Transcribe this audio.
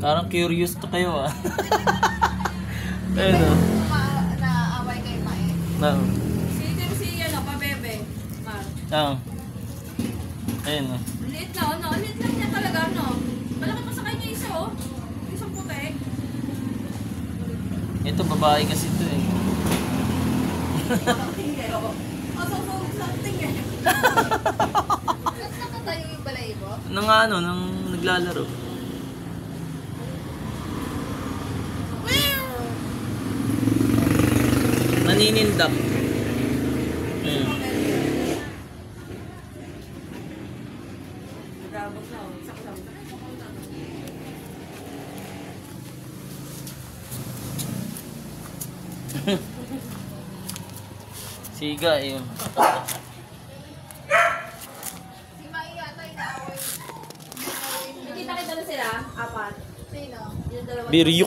Parang curious to kayo ah. Ayun o. Naaway kayo pa eh. Si ano, pabebe. Mar. Ayun o. Liit na, no? Liit lang niya talaga, no? Malaki pa sa kanya isa, oh. Isang puti. Ito babae kasi ito eh. Something eh, oh. Something eh. Nakatayo yung balahibo? Nang naglalaro. Naninindak. Siga yun. Si Mai yata inaaway. Nakita kita na sila? Apat. Sino? Yung dalawa. Biryuk.